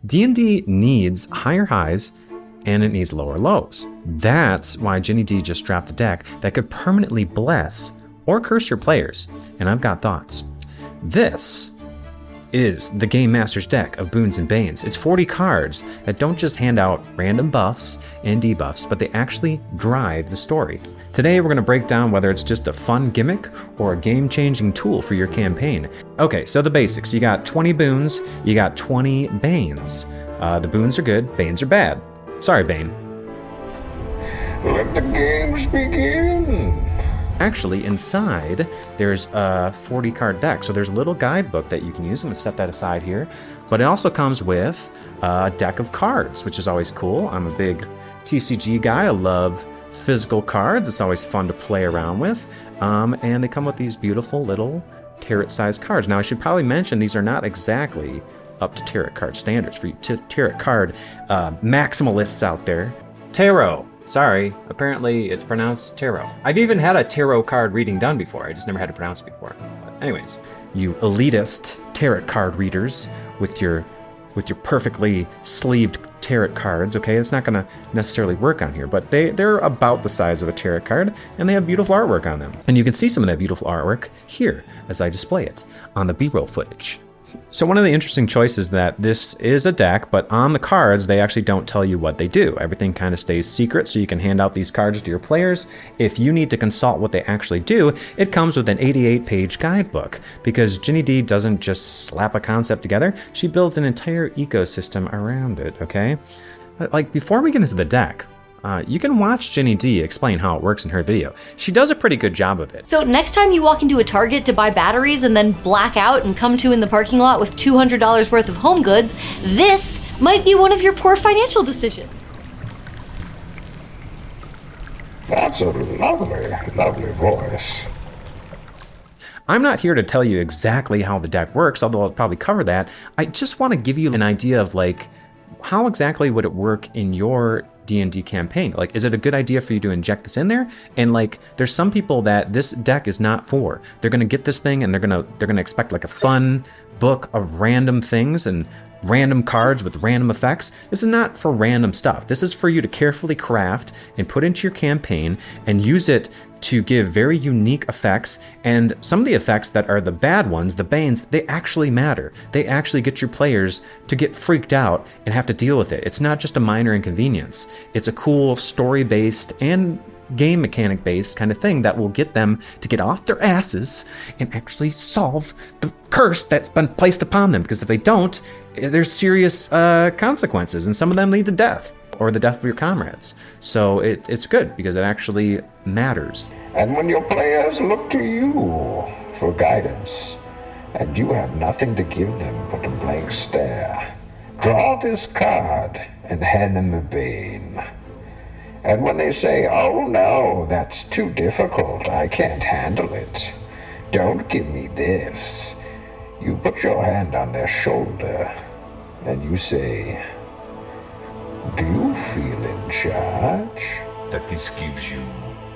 D&D needs higher highs and it needs lower lows. That's why GinnyD just dropped a deck that could permanently bless or curse your players, and I've got thoughts. This is the Game Master's deck of Boons and Banes. It's 40 cards that don't just hand out random buffs and debuffs, but they actually drive the story. Today we're going to break down whether it's just a fun gimmick or a game-changing tool for your campaign. Okay, so the basics. You got 20 boons, you got 20 banes. The boons are good, banes are bad. Sorry, Bane. Let the games begin! Actually, inside, there's a 40-card deck, so there's a little guidebook that you can use. I'm going to set that aside here. But it also comes with a deck of cards, which is always cool. I'm a big TCG guy. I love physical cards. It's always fun to play around with. And they come with these beautiful little tarot-sized cards. Now, I should probably mention these are not exactly up to tarot card standards for you tarot card maximalists out there. Tarot. Sorry, apparently it's pronounced tarot. I've even had a tarot card reading done before. I just never had to pronounce it before. But anyways, you elitist tarot card readers with your perfectly sleeved tarot cards, okay? It's not gonna necessarily work on here, but they're about the size of a tarot card, and they have beautiful artwork on them. And you can see some of that beautiful artwork here as I display it on the B-roll footage. So one of the interesting choices that this is a deck, but on the cards, they actually don't tell you what they do. Everything kind of stays secret, so you can hand out these cards to your players. If you need to consult what they actually do, it comes with an 88-page guidebook, because GinnyD doesn't just slap a concept together, she builds an entire ecosystem around it, okay? Like, before we get into the deck, you can watch GinnyD explain how it works in her video. She does a pretty good job of it. So next time you walk into a Target to buy batteries and then black out and come to in the parking lot with $200 worth of home goods, this might be one of your poor financial decisions. That's a lovely, lovely voice. I'm not here to tell you exactly how the deck works, although I'll probably cover that. I just want to give you an idea of, like, how exactly would it work in your D&D campaign? Like, is it a good idea for you to inject this in there? And like, there's some people that this deck is not for. They're gonna get this thing and they're gonna expect like a fun book of random things and random cards with random effects. This is not for random stuff. This is for you to carefully craft and put into your campaign and use it to give very unique effects. And some of the effects that are the bad ones, the banes, they actually matter. They actually get your players to get freaked out and have to deal with it. It's not just a minor inconvenience. It's a cool story-based and game mechanic-based kind of thing that will get them to get off their asses and actually solve the curse that's been placed upon them. Because if they don't, there's serious consequences, and some of them lead to death or the death of your comrades. So it's good because it actually matters. And when your players look to you for guidance, and you have nothing to give them but a blank stare, draw this card and hand them a bane. And when they say, "Oh no, that's too difficult, I can't handle it. Don't give me this," you put your hand on their shoulder and you say, "Do you feel in charge? That this gives you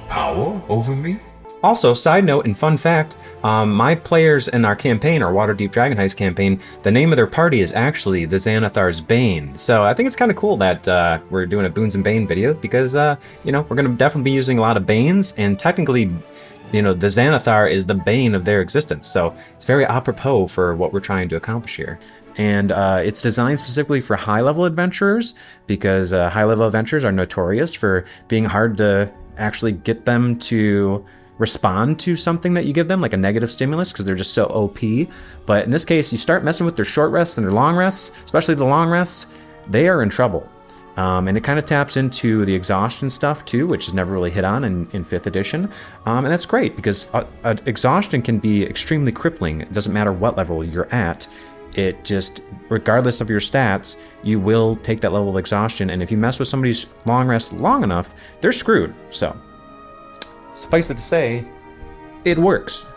power over me?" Also, side note and fun fact, my players in our campaign, our Waterdeep Dragon Heist campaign, the name of their party is actually the Xanathar's Bane. So I think it's kind of cool that we're doing a Boons and Bane video because, you know, we're going to definitely be using a lot of Banes, and technically, you know, the Xanathar is the bane of their existence. So it's very apropos for what we're trying to accomplish here. And it's designed specifically for high-level adventurers because high-level adventurers are notorious for being hard to actually get them to respond to something that you give them, like a negative stimulus, because they're just so OP. But in this case, you start messing with their short rests and their long rests, especially the long rests, they are in trouble. And it kind of taps into the exhaustion stuff too, which is never really hit on in 5th edition. And that's great because exhaustion can be extremely crippling. It doesn't matter what level you're at. It just, regardless of your stats, you will take that level of exhaustion. And if you mess with somebody's long rest long enough, they're screwed. So suffice it to say, it works.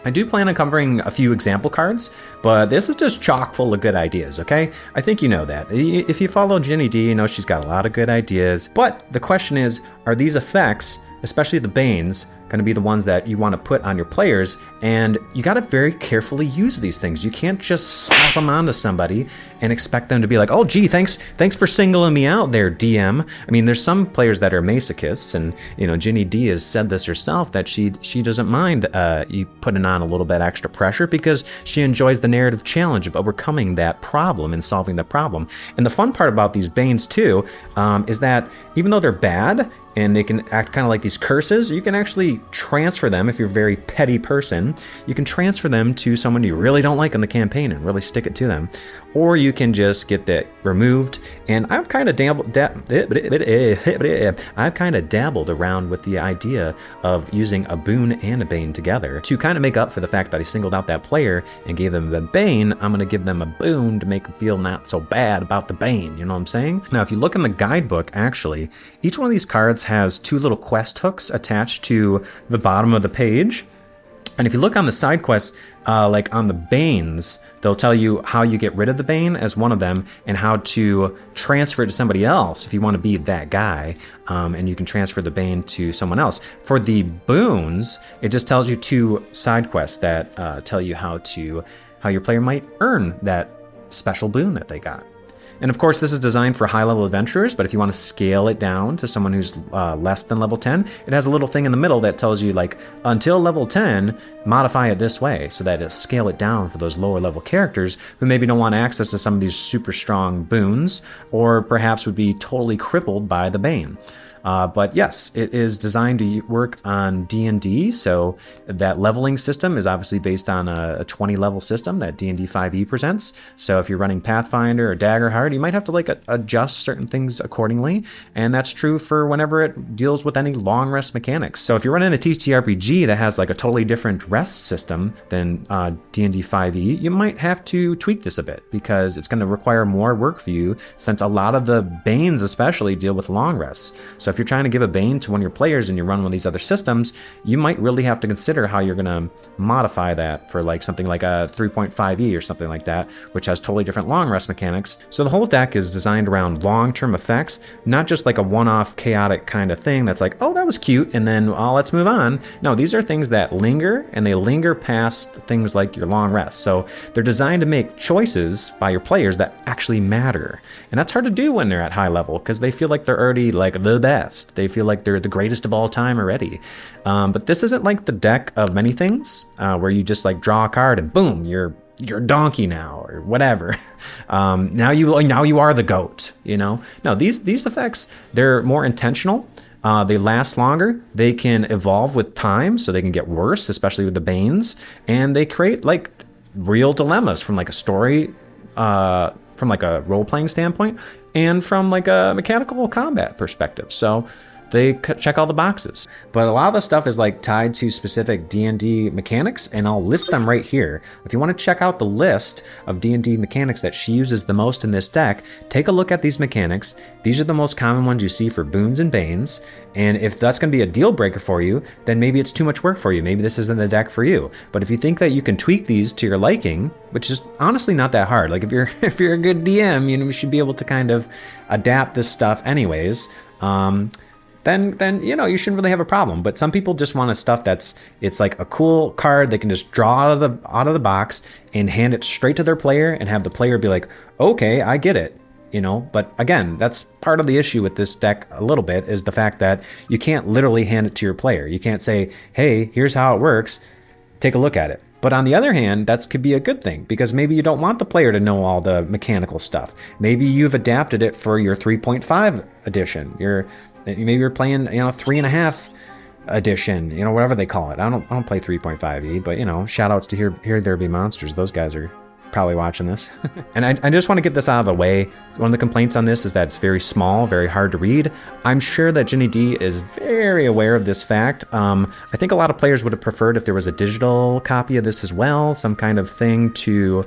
I do plan on covering a few example cards, but this is just chock full of good ideas, okay? I think you know that. If you follow GinnyD, you know she's got a lot of good ideas. But the question is, are these effects, especially the Banes, going to be the ones that you want to put on your players, and you got to very carefully use these things. You can't just slap them onto somebody and expect them to be like, oh gee, thanks for singling me out there, DM. I mean, there's some players that are masochists, and you know, GinnyD has said this herself, that she doesn't mind you putting on a little bit extra pressure because she enjoys the narrative challenge of overcoming that problem and solving the problem. And the fun part about these Banes too is that even though they're bad and they can act kind of like these curses, you can actually transfer them. If you're a very petty person, you can transfer them to someone you really don't like in the campaign and really stick it to them. Or you can just get that removed. And I've kind of dabbled around with the idea of using a boon and a bane together to kind of make up for the fact that I singled out that player and gave them the bane. I'm going to give them a boon to make them feel not so bad about the bane. You know what I'm saying? Now, if you look in the guidebook, actually, each one of these cards has 2 little quest hooks attached to the bottom of the page. And if you look on the side quests, like on the Banes, they'll tell you how you get rid of the Bane as one of them and how to transfer it to somebody else if you want to be that guy. And you can transfer the Bane to someone else. For the Boons, it just tells you 2 side quests that tell you how your player might earn that special boon that they got. And of course, this is designed for high-level adventurers, but if you want to scale it down to someone who's less than level 10, it has a little thing in the middle that tells you, like, until level 10, modify it this way, so that it'll scale it down for those lower-level characters who maybe don't want access to some of these super strong boons, or perhaps would be totally crippled by the Bane. But yes, it is designed to work on D&D, so that leveling system is obviously based on a 20-level system that D&D 5e presents. So if you're running Pathfinder or Daggerheart, you might have to like adjust certain things accordingly, and that's true for whenever it deals with any long rest mechanics. So if you're running a TTRPG that has like a totally different rest system than D&D 5e, you might have to tweak this a bit because it's going to require more work for you, since a lot of the Banes especially deal with long rests. So if you're trying to give a Bane to one of your players and you run one of these other systems, you might really have to consider how you're going to modify that for like something like a 3.5e or something like that, which has totally different long rest mechanics. So the whole deck is designed around long-term effects, not just like a one-off chaotic kind of thing that's like, oh, that was cute, and then, oh, let's move on. No, these are things that linger, and they linger past things like your long rest. So they're designed to make choices by your players that actually matter. And that's hard to do when they're at high level, because they feel like they're already like the best. They feel like they're the greatest of all time already. But this isn't like the deck of many things where you just like draw a card and boom, you're a donkey now or whatever. Now you are the goat, you know? No, these effects, they're more intentional. They last longer. They can evolve with time, so they can get worse, especially with the Banes. And they create like real dilemmas from like a story, from like a role-playing standpoint, and from like a mechanical combat perspective. So they check all the boxes. But a lot of the stuff is like tied to specific D&D mechanics, and I'll list them right here. If you want to check out the list of D&D mechanics that she uses the most in this deck, take a look at these mechanics. These are the most common ones you see for Boons and Banes, and if that's going to be a deal breaker for you, then maybe it's too much work for you. Maybe this isn't the deck for you. But if you think that you can tweak these to your liking, which is honestly not that hard, like if you're a good DM, you should be able to kind of adapt this stuff anyways. Then you know, you shouldn't really have a problem. But some people just want a stuff it's like a cool card they can just draw out of the box and hand it straight to their player and have the player be like, okay, I get it. You know, but again, that's part of the issue with this deck a little bit, is the fact that you can't literally hand it to your player. You can't say, hey, here's how it works, take a look at it. But on the other hand, that could be a good thing, because maybe you don't want the player to know all the mechanical stuff. Maybe you've adapted it for your 3.5 edition. Maybe you're playing, 3.5 edition, whatever they call it. I don't play 3.5e, but shout outs to Here There Be Monsters. Those guys are probably watching this. And I just want to get this out of the way. One of the complaints on this is that it's very small, very hard to read. I'm sure that GinnyD is very aware of this fact. I think a lot of players would have preferred if there was a digital copy of this as well, some kind of thing to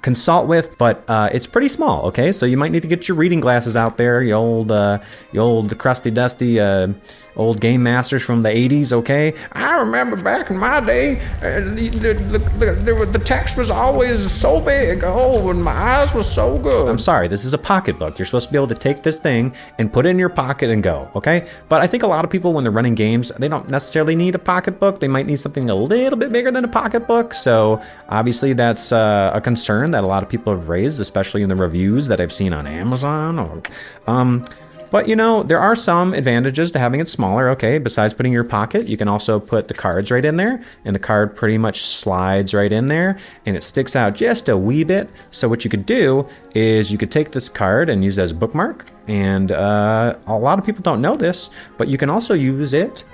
consult with, but it's pretty small, okay? So you might need to get your reading glasses out there, you old crusty dusty old game masters from the 80s, okay? I remember back in my day, the text was always so big, oh, and my eyes were so good. I'm sorry, this is a pocketbook. You're supposed to be able to take this thing and put it in your pocket and go, okay? But I think a lot of people, when they're running games, they don't necessarily need a pocketbook. They might need something a little bit bigger than a pocketbook. So obviously that's a concern that a lot of people have raised, especially in the reviews that I've seen on Amazon. But you know, there are some advantages to having it smaller, okay? Besides putting in your pocket, you can also put the cards right in there, and the card pretty much slides right in there, and it sticks out just a wee bit. So what you could do is you could take this card and use it as a bookmark, and a lot of people don't know this, but you can also use it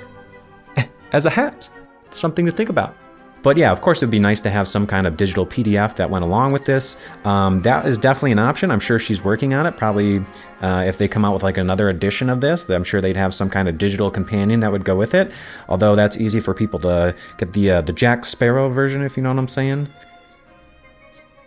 as a hat. Something to think about. But yeah, of course, it would be nice to have some kind of digital PDF that went along with this. That is definitely an option. I'm sure she's working on it. Probably if they come out with like another edition of this, I'm sure they'd have some kind of digital companion that would go with it. Although that's easy for people to get the Jack Sparrow version, if you know what I'm saying.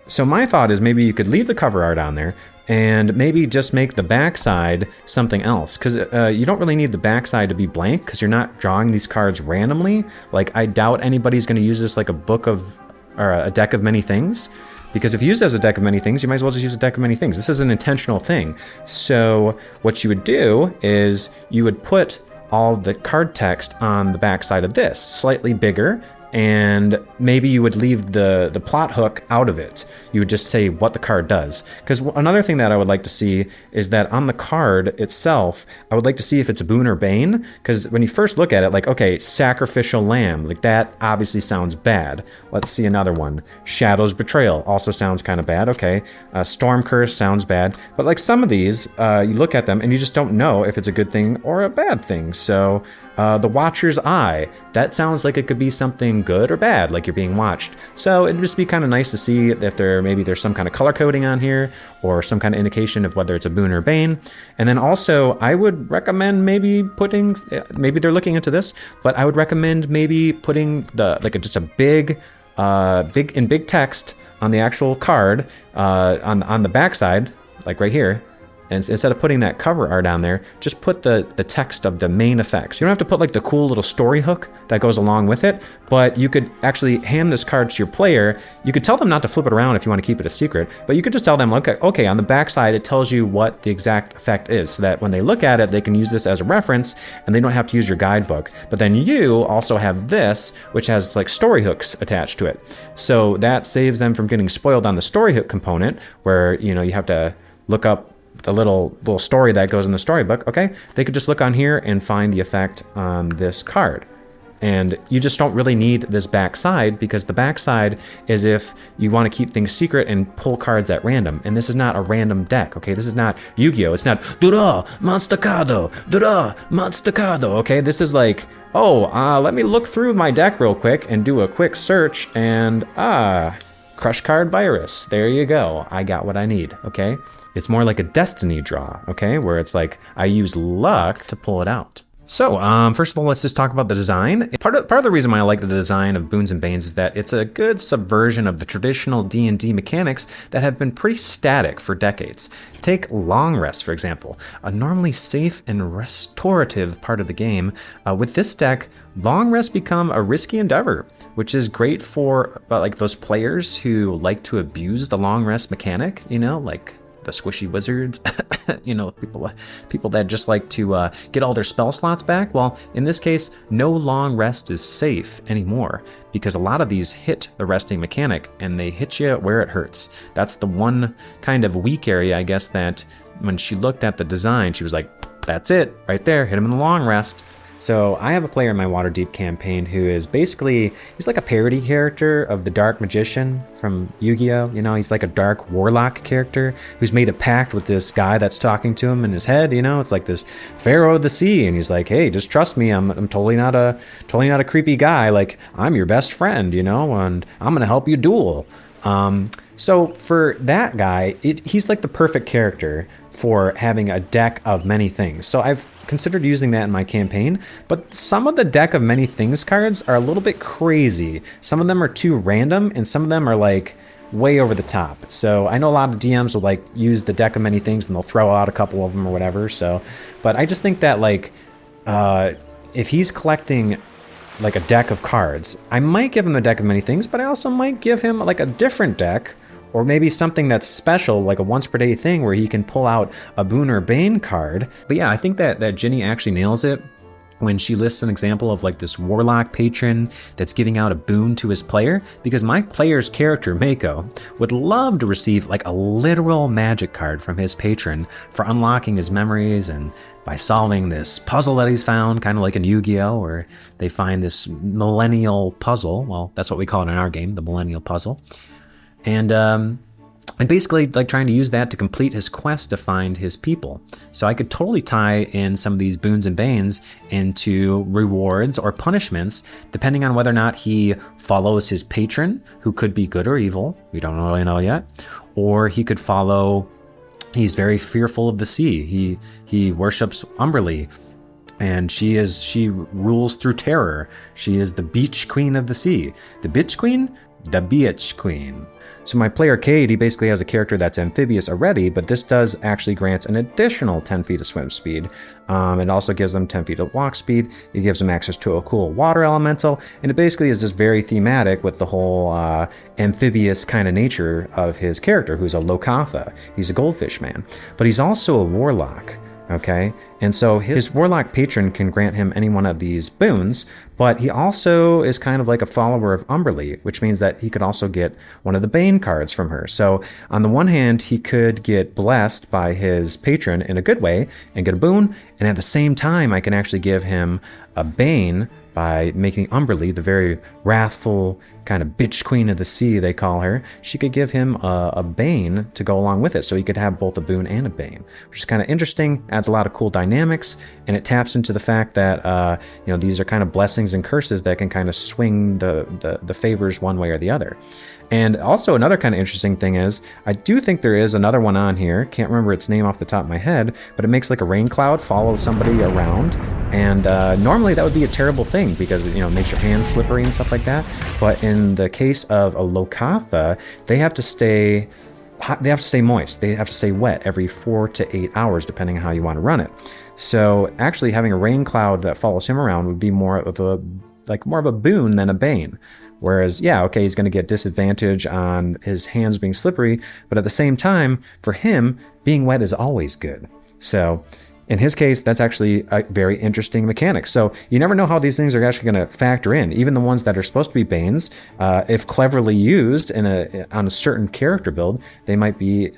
So my thought is maybe you could leave the cover art on there and maybe just make the backside something else, because you don't really need the backside to be blank because you're not drawing these cards randomly. Like, I doubt anybody's going to use this like a deck of many things, because if you use it as a deck of many things, you might as well just use a deck of many things. This is an intentional thing. So what you would do is you would put all the card text on the backside of this, slightly bigger, and maybe you would leave the plot hook out of it. You would just say what the card does. Because another thing that I would like to see is that on the card itself, I would like to see if it's a boon or bane. Because when you first look at it, like, okay, sacrificial lamb, like that obviously sounds bad. Let's see another one. Shadow's betrayal also sounds kind of bad. Okay, storm curse sounds bad. But like some of these, you look at them and you just don't know if it's a good thing or a bad thing. So the Watcher's Eye, that sounds like it could be something good or bad, like you're being watched. So it'd just be kind of nice to see if maybe there's some kind of color coding on here or some kind of indication of whether it's a boon or bane. And then also I would recommend maybe they're looking into this, but I would recommend maybe putting just a big text on the actual card on the backside, like right here. And instead of putting that cover art on there, just put the text of the main effects. You don't have to put like the cool little story hook that goes along with it, but you could actually hand this card to your player. You could tell them not to flip it around if you want to keep it a secret, but you could just tell them, okay, on the back side, it tells you what the exact effect is, so that when they look at it, they can use this as a reference and they don't have to use your guidebook. But then you also have this, which has like story hooks attached to it. So that saves them from getting spoiled on the story hook component, where, you know, you have to look up the little story that goes in the storybook. Okay, they could just look on here and find the effect on this card. And you just don't really need this backside, because the backside is if you want to keep things secret and pull cards at random. And this is not a random deck, okay? This is not Yu-Gi-Oh! It's not Dura, Monstacado, Dura, Monstacado, okay? This is like, let me look through my deck real quick and do a quick search, and Crush Card Virus. There you go. I got what I need, okay? It's more like a destiny draw, okay? Where it's like, I use luck to pull it out. So, first of all, let's just talk about the design. Part of the reason why I like the design of Boons and Banes is that it's a good subversion of the traditional D&D mechanics that have been pretty static for decades. Take long rest, for example, a normally safe and restorative part of the game. With this deck, long rest become a risky endeavor, which is great for like those players who like to abuse the long rest mechanic, you know, like the squishy wizards, you know, people that just like to get all their spell slots back. Well, in this case, no long rest is safe anymore, because a lot of these hit the resting mechanic and they hit you where it hurts. That's the one kind of weak area, I guess, that when she looked at the design, she was like, that's it right there, hit him in the long rest. So I have a player in my Waterdeep campaign who is basically, he's like a parody character of the Dark Magician from Yu-Gi-Oh! You know, he's like a dark Warlock character who's made a pact with this guy that's talking to him in his head, you know? It's like this Pharaoh of the Sea, and he's like, hey, just trust me, I'm totally not a creepy guy, like, I'm your best friend, you know, and I'm gonna help you duel. So for that guy, he's like the perfect character for having a deck of many things. So I've considered using that in my campaign, but some of the deck of many things cards are a little bit crazy. Some of them are too random, and some of them are like way over the top. So I know a lot of DMs will like use the deck of many things and they'll throw out a couple of them or whatever. So, but I just think that like if he's collecting like a deck of cards, I might give him a deck of many things, but I also might give him like a different deck, or maybe something that's special, like a once per day thing where he can pull out a Boon or Bane card. But yeah, I think that Ginny actually nails it when she lists an example of like this Warlock patron that's giving out a boon to his player, because my player's character, Mako, would love to receive like a literal magic card from his patron for unlocking his memories and by solving this puzzle that he's found, kind of like in Yu-Gi-Oh, where they find this millennial puzzle. Well, that's what we call it in our game, the millennial puzzle. And basically like trying to use that to complete his quest to find his people. So I could totally tie in some of these Boons and Banes into rewards or punishments, depending on whether or not he follows his patron, who could be good or evil. We don't really know yet. Or he could follow, he's very fearful of the sea. He worships Umberlee, and she rules through terror. She is the beach queen of the sea. The bitch queen? The beach queen. So my player Cade, he basically has a character that's amphibious already, but this does actually grant an additional 10 feet of swim speed. It also gives them 10 feet of walk speed. It gives them access to a cool water elemental, and it basically is just very thematic with the whole amphibious kind of nature of his character, who's a Lokatha. He's a goldfish man, but he's also a warlock. Okay, and so his warlock patron can grant him any one of these boons, but he also is kind of like a follower of Umberlee, which means that he could also get one of the Bane cards from her. So on the one hand, he could get blessed by his patron in a good way and get a boon, and at the same time, I can actually give him a Bane by making Umberlee, the very wrathful kind of bitch queen of the sea, they call her. She could give him a Bane to go along with it, so he could have both a boon and a Bane, which is kind of interesting, adds a lot of cool dynamics, and it taps into the fact that these are kind of blessings and curses that can kind of swing the favors one way or the other. And also another kind of interesting thing is, I do think there is another one on here, can't remember its name off the top of my head, but it makes like a rain cloud follow somebody around, and normally that would be a terrible thing because it makes your hands slippery and stuff like that, but in the case of a Lokatha, they have to stay moist, they have to stay wet every 4 to 8 hours depending on how you want to run it. So actually having a rain cloud that follows him around would be more of a boon than a bane. Whereas, yeah, okay, he's going to get disadvantage on his hands being slippery, but at the same time, for him, being wet is always good. So in his case, that's actually a very interesting mechanic. So you never know how these things are actually going to factor in. Even the ones that are supposed to be Banes, if cleverly used on a certain character build, they might be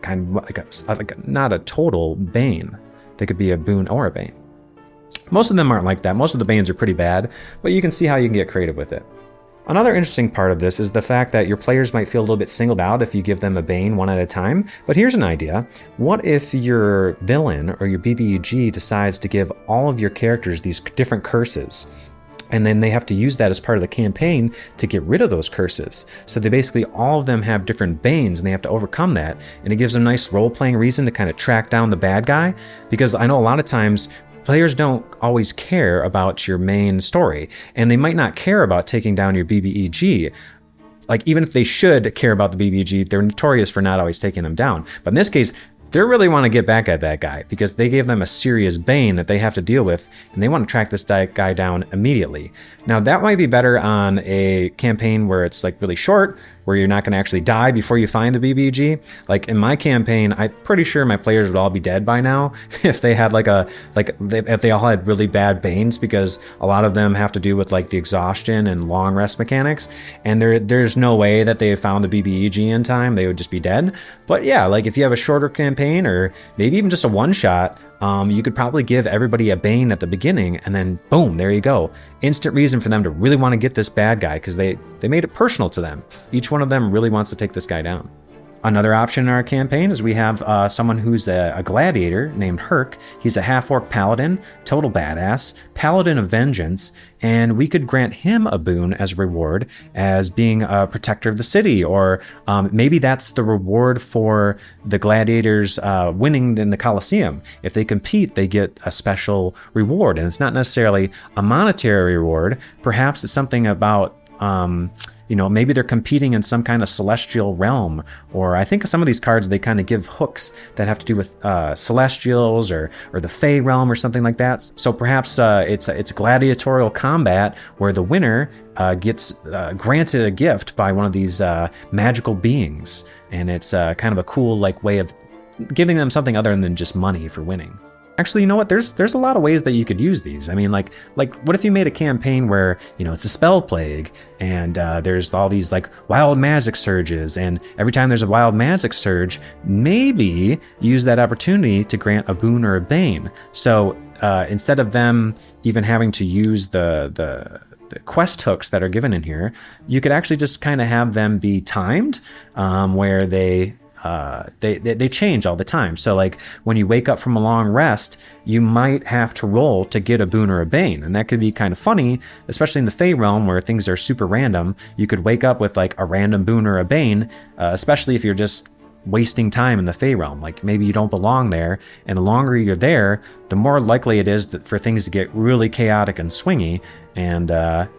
kind of not a total Bane. They could be a boon or a Bane. Most of them aren't like that. Most of the Banes are pretty bad, but you can see how you can get creative with it. Another interesting part of this is the fact that your players might feel a little bit singled out if you give them a Bane one at a time. But here's an idea. What if your villain or your BBEG decides to give all of your characters these different curses? And then they have to use that as part of the campaign to get rid of those curses. So they basically, all of them have different Banes and they have to overcome that. And it gives them a nice role-playing reason to kind of track down the bad guy. Because I know a lot of times players don't always care about your main story, and they might not care about taking down your BBEG. Like, even if they should care about the BBEG, they're notorious for not always taking them down. But in this case, they really want to get back at that guy because they gave them a serious Bane that they have to deal with, and they want to track this guy down immediately. Now, that might be better on a campaign where it's like really short, where you're not going to actually die before you find the BBG. Like in my campaign, I'm pretty sure my players would all be dead by now if they had if they all had really bad Banes, because a lot of them have to do with like the exhaustion and long rest mechanics, and there's no way that they found the BBEG in time. They would just be dead. But yeah, like if you have a shorter campaign or maybe even just a one shot, you could probably give everybody a Bane at the beginning, and then boom, there you go. Instant reason for them to really want to get this bad guy because they made it personal to them. Each one of them really wants to take this guy down. Another option in our campaign is we have someone who's a gladiator named Herc. He's a half-orc paladin, total badass, paladin of vengeance, and we could grant him a boon as a reward as being a protector of the city, or maybe that's the reward for the gladiators winning in the Colosseum. If they compete, they get a special reward, and it's not necessarily a monetary reward. Perhaps it's something about you know, maybe they're competing in some kind of celestial realm, or I think some of these cards, they kind of give hooks that have to do with celestials or the Fey realm or something like that. So perhaps it's a gladiatorial combat where the winner gets granted a gift by one of these magical beings, and it's kind of a cool like way of giving them something other than just money for winning. Actually, you know what? There's a lot of ways that you could use these. I mean, like what if you made a campaign where, you know, it's a spell plague and there's all these like wild magic surges, and every time there's a wild magic surge, maybe use that opportunity to grant a boon or a bane. So instead of them even having to use the quest hooks that are given in here, you could actually just kind of have them be timed, where they change all the time. So like when you wake up from a long rest, you might have to roll to get a boon or a bane, and that could be kind of funny, especially in the Fey realm where things are super random. You could wake up with like a random boon or a bane, especially if you're just wasting time in the Fey realm. Like maybe you don't belong there, and the longer you're there, the more likely it is for things to get really chaotic and swingy, and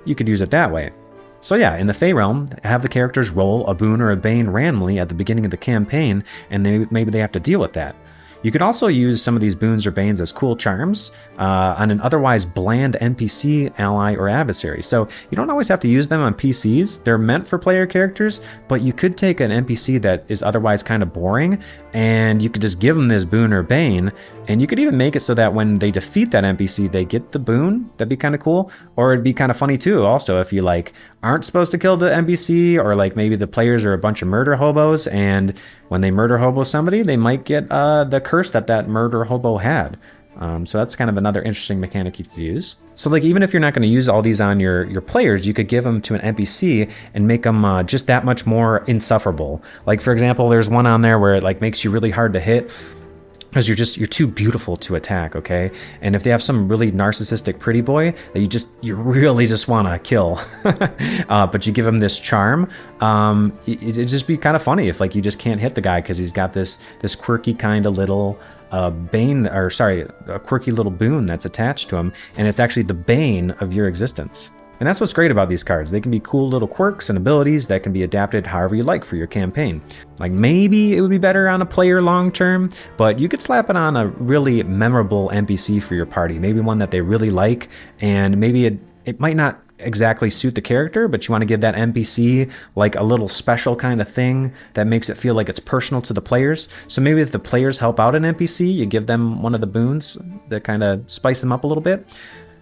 you could use it that way. So yeah, in the Fey realm, have the characters roll a boon or a bane randomly at the beginning of the campaign, and maybe they have to deal with that. You could also use some of these boons or banes as cool charms on an otherwise bland NPC, ally, or adversary. So you don't always have to use them on PCs. They're meant for player characters, but you could take an NPC that is otherwise kind of boring, and you could just give them this boon or bane, and you could even make it so that when they defeat that NPC, they get the boon. That'd be kind of cool. Or it'd be kind of funny too, also, if you like aren't supposed to kill the NPC, or like maybe the players are a bunch of murder hobos, and when they murder hobo somebody, they might get the curse that murder hobo had. So that's kind of another interesting mechanic you could use. So like even if you're not going to use all these on your players, you could give them to an NPC and make them just that much more insufferable. Like for example, there's one on there where it like makes you really hard to hit because you're too beautiful to attack, okay? And if they have some really narcissistic pretty boy that you really just want to kill, but you give him this charm, it'd just be kind of funny if like you just can't hit the guy because he's got this quirky kind of little a quirky little boon that's attached to him, and it's actually the bane of your existence. And that's what's great about these cards. They can be cool little quirks and abilities that can be adapted however you like for your campaign. Like maybe it would be better on a player long term, but you could slap it on a really memorable NPC for your party. Maybe one that they really like, and maybe it might not exactly suit the character, but you want to give that NPC like a little special kind of thing that makes it feel like it's personal to the players. So maybe if the players help out an NPC, you give them one of the boons that kind of spice them up a little bit.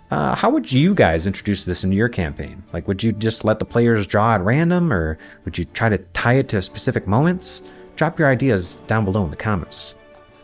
How would you guys introduce this into your campaign? Like, would you just let the players draw at random, or would you try to tie it to specific moments? Drop your ideas down below in the comments.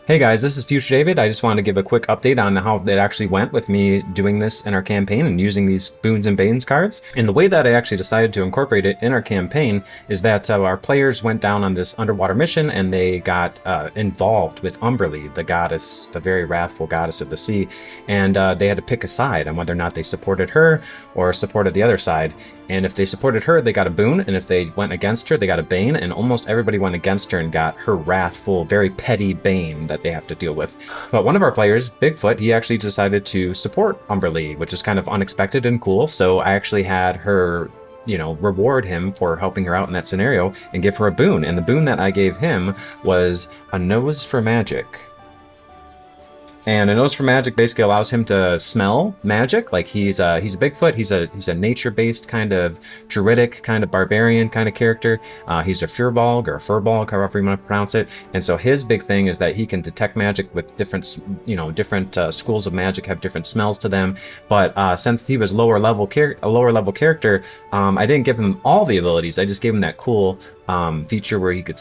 Hey guys, this is Future David. I just wanted to give a quick update on how it actually went with me doing this in our campaign and using these Boons and Banes cards. And the way that I actually decided to incorporate it in our campaign is that our players went down on this underwater mission, and they got involved with Umberlee, the goddess, the very wrathful goddess of the sea. And they had to pick a side on whether or not they supported her or supported the other side. And if they supported her, they got a boon, and if they went against her, they got a bane, and almost everybody went against her and got her wrathful, very petty bane that they have to deal with. But one of our players, Bigfoot, he actually decided to support Umberlee, which is kind of unexpected and cool, so I actually had her, you know, reward him for helping her out in that scenario and give her a boon. And the boon that I gave him was a nose for magic. And a nose for magic basically allows him to smell magic. Like he's a Bigfoot. He's a nature-based kind of druidic, kind of barbarian kind of character. He's a Furbolg or a Furbolg, however you want to pronounce it. And so his big thing is that he can detect magic with different schools of magic have different smells to them. But since he was a lower level character, I didn't give him all the abilities. I just gave him that cool feature where he could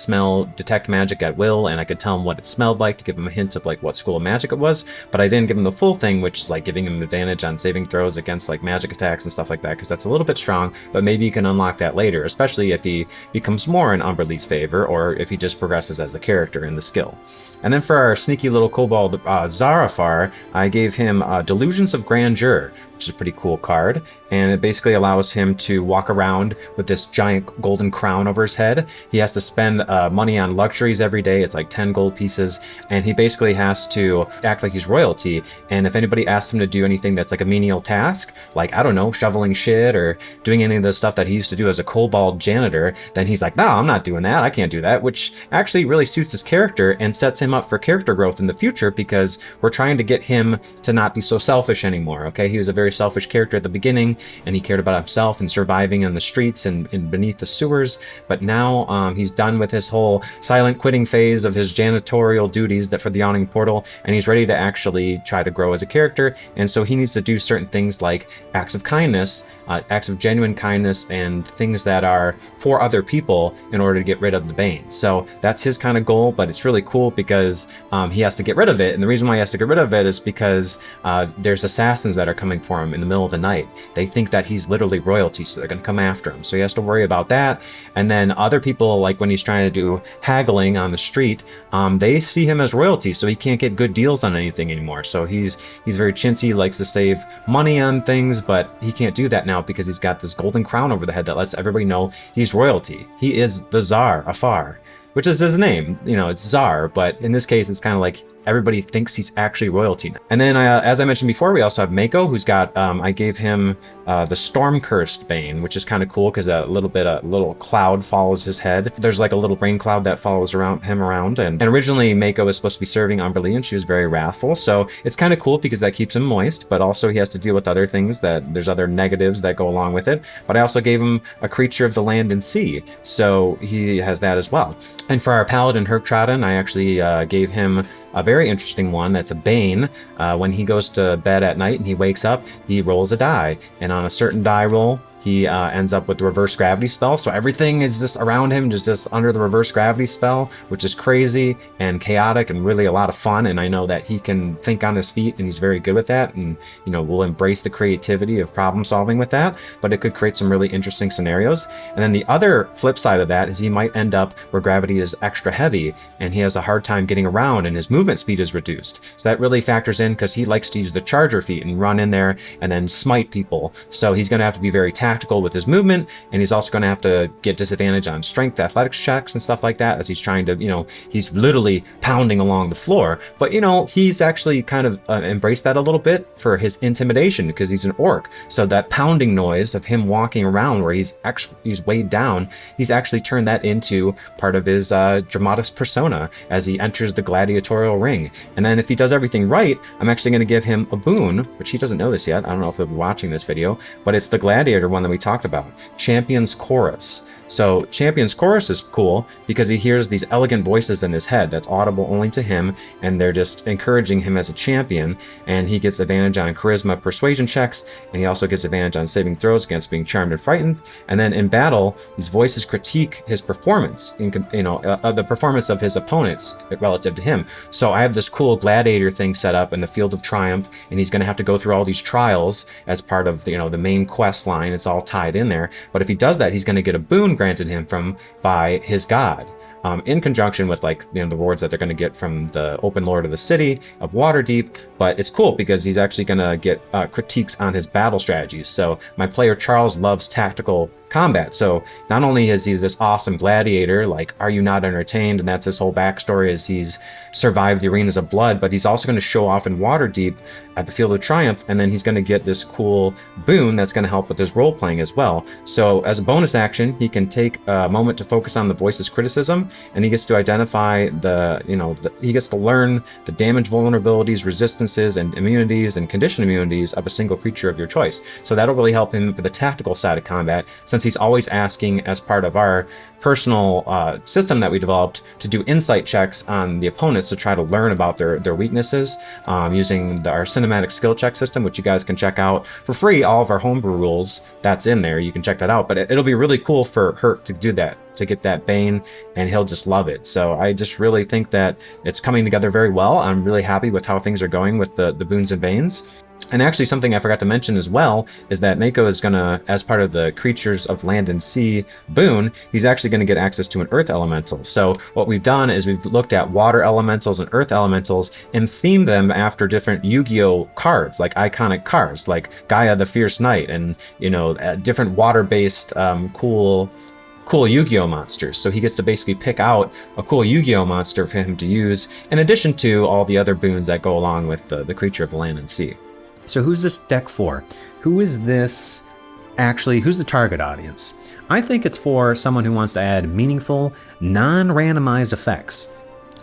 detect magic at will, and I could tell him what it smelled like to give him a hint of like what school of magic it was. But I didn't give him the full thing, which is like giving him advantage on saving throws against like magic attacks and stuff like that, because that's a little bit strong. But maybe you can unlock that later, especially if he becomes more in Umberlee's favor, or if he just progresses as a character in the skill. And then for our sneaky little kobold Zarafar, I gave him Delusions of Grandeur, which is a pretty cool card. And it basically allows him to walk around with this giant golden crown over his head. He has to spend money on luxuries every day. It's like 10 gold pieces. And he basically has to act like he's royalty. And if anybody asks him to do anything that's like a menial task, like, I don't know, shoveling shit or doing any of the stuff that he used to do as a kobold janitor, then he's like, no, I'm not doing that. I can't do that, which actually really suits his character and sets him up for character growth in the future, because we're trying to get him to not be so selfish anymore. Okay, he was a very selfish character at the beginning, and he cared about himself and surviving on the streets and beneath the sewers. But now he's done with his whole silent quitting phase of his janitorial duties that for the Yawning Portal, and he's ready to actually try to grow as a character. And so he needs to do certain things like acts of kindness, acts of genuine kindness, and things that are for other people in order to get rid of the Bane. So that's his kind of goal, but it's really cool because he has to get rid of it. And the reason why he has to get rid of it is because there's assassins that are coming for him in the middle of the night. They think that he's literally royalty, so they're going to come after him. So he has to worry about that. And then other people, like when he's trying to do haggling on the street, they see him as royalty, so he can't get good deals on anything anymore. So he's very chintzy, likes to save money on things, but he can't do that now because he's got this golden crown over the head that lets everybody know he's royalty. He is the Tsar afar, which is his name. You know, it's Tsar, but in this case, it's kind of like everybody thinks he's actually royalty now. And then, as I mentioned before, we also have Mako, who's got, I gave him the Storm-Cursed Bane, which is kind of cool because a little cloud follows his head. There's like a little rain cloud that follows him around. And originally, Mako was supposed to be serving Umberlee, and she was very wrathful. So it's kind of cool because that keeps him moist, but also he has to deal with other things there's other negatives that go along with it. But I also gave him a creature of the land and sea, so he has that as well. And for our Paladin Herktrodden, I actually gave him a very interesting one that's a Bane. When he goes to bed at night and he wakes up, he rolls a die, and on a certain die roll, he ends up with the reverse gravity spell. So everything is just around him, just under the reverse gravity spell, which is crazy and chaotic and really a lot of fun. And I know that he can think on his feet, and he's very good with that. And, you know, we'll embrace the creativity of problem solving with that, but it could create some really interesting scenarios. And then the other flip side of that is he might end up where gravity is extra heavy and he has a hard time getting around and his movement speed is reduced. So that really factors in because he likes to use the charger feat and run in there and then smite people. So he's going to have to be very tactical with his movement, and he's also going to have to get disadvantage on strength athletics checks and stuff like that as he's trying to, you know, he's literally pounding along the floor. But, you know, he's actually kind of embraced that a little bit for his intimidation because he's an orc. So that pounding noise of him walking around where he's weighed down, he's actually turned that into part of his dramatis persona as he enters the gladiatorial ring. And then if he does everything right, I'm actually going to give him a boon, which he doesn't know this yet. I don't know if he'll be watching this video, but it's the gladiator one that we talked about, Champion's Chorus. So Champion's Chorus is cool because he hears these elegant voices in his head that's audible only to him, and they're just encouraging him as a champion, and he gets advantage on charisma persuasion checks, and he also gets advantage on saving throws against being charmed and frightened. And then in battle, these voices critique his performance, the performance of his opponents relative to him. So I have this cool gladiator thing set up in the Field of Triumph, and he's going to have to go through all these trials as part of the main quest line. It's all tied in there. But if he does that, he's going to get a boon granted him by his god. In conjunction with the rewards that they're going to get from the open lord of the city of Waterdeep. But it's cool because he's actually going to get critiques on his battle strategies. So my player Charles loves tactical combat. So not only is he this awesome gladiator, like, are you not entertained? And that's his whole backstory, is he's survived the arenas of blood, but he's also going to show off in Waterdeep at the Field of Triumph, and then he's going to get this cool boon that's going to help with his role playing as well. So as a bonus action, he can take a moment to focus on the voice's criticism, and he gets to identify he gets to learn the damage vulnerabilities, resistances, and immunities and condition immunities of a single creature of your choice. So that'll really help him for the tactical side of combat, since he's always asking, as part of our personal system that we developed, to do insight checks on the opponents to try to learn about their weaknesses using our cinematic skill check system, which you guys can check out for free. All of our homebrew rules, that's in there. You can check that out, but it'll be really cool for her to do that. to get that Bane, and he'll just love it. So I just really think that it's coming together very well. I'm really happy with how things are going with the Boons and Banes. And actually, something I forgot to mention as well is that Mako is going to, as part of the Creatures of Land and Sea boon, he's actually going to get access to an Earth Elemental. So what we've done is we've looked at Water Elementals and Earth Elementals and themed them after different Yu-Gi-Oh cards, like iconic cards, like Gaia the Fierce Knight, and, you know, different water-based cool Yu-Gi-Oh monsters. So he gets to basically pick out a cool Yu-Gi-Oh monster for him to use, in addition to all the other boons that go along with the Creature of the Land and Sea. So who's this deck for? Who's the target audience? I think it's for someone who wants to add meaningful, non-randomized effects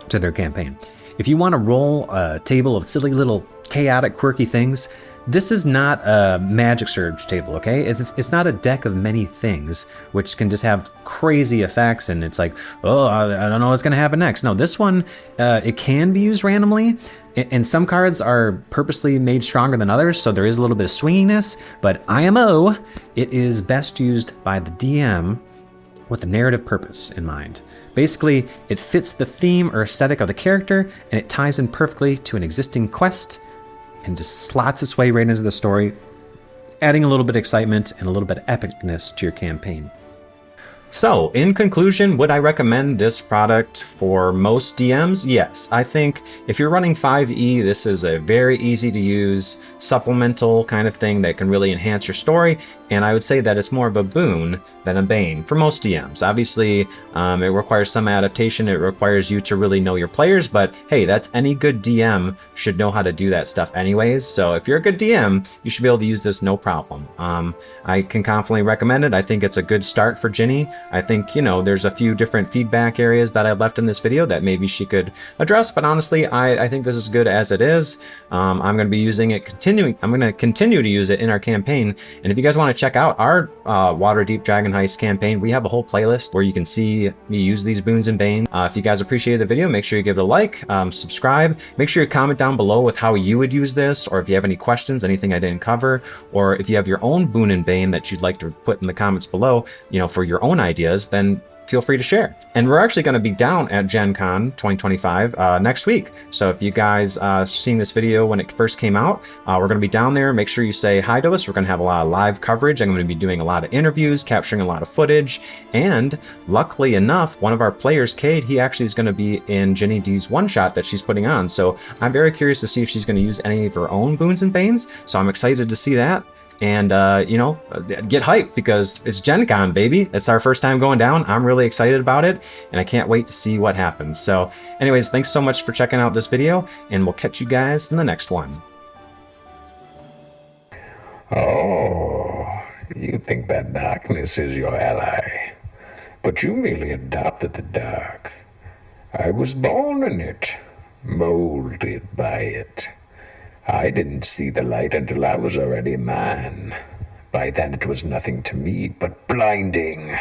to their campaign. If you want to roll a table of silly little chaotic, quirky things, this is not a Magic Surge table, okay? It's not a deck of many things, which can just have crazy effects, and it's like, oh, I don't know what's going to happen next. No, this one, it can be used randomly, and some cards are purposely made stronger than others, so there is a little bit of swinginess, but IMO, it is best used by the DM with a narrative purpose in mind. Basically, it fits the theme or aesthetic of the character, and it ties in perfectly to an existing quest, and just slots its way right into the story, adding a little bit of excitement and a little bit of epicness to your campaign. So, in conclusion, would I recommend this product for most DMs? Yes. I think if you're running 5e, this is a very easy to use supplemental kind of thing that can really enhance your story, and I would say that it's more of a boon than a bane for most DMs. Obviously, it requires some adaptation, it requires you to really know your players, but hey, that's any good DM should know how to do that stuff anyways, so if you're a good DM, you should be able to use this no problem. I can confidently recommend it. I think it's a good start for Ginny. I think, you know, there's a few different feedback areas that I left in this video that maybe she could address, but honestly, I think this is good as it is. I'm going to be using it I'm going to continue to use it in our campaign, and if you guys want to check out our Waterdeep Dragon Heist campaign, we have a whole playlist where you can see me use these Boons and Banes. If you guys appreciated the video, make sure you give it a like, subscribe, make sure you comment down below with how you would use this, or if you have any questions, anything I didn't cover, or if you have your own Boon and Bane that you'd like to put in the comments below, you know, for your own ideas, then feel free to share. And we're actually going to be down at GenCon 2025 next week. So if you guys seen this video when it first came out, we're going to be down there. Make sure you say hi to us. We're going to have a lot of live coverage. I'm going to be doing a lot of interviews, capturing a lot of footage. And luckily enough, one of our players, Cade, he actually is going to be in GinnyDi's one-shot that she's putting on. So I'm very curious to see if she's going to use any of her own Boons and Banes. So I'm excited to see that. And, you know, get hyped because it's GenCon, baby. It's our first time going down. I'm really excited about it, and I can't wait to see what happens. So anyways, thanks so much for checking out this video, and we'll catch you guys in the next one. Oh, you think that darkness is your ally, but you merely adopted the dark. I was born in it, molded by it. I didn't see the light until I was already a man. By then it was nothing to me but blinding.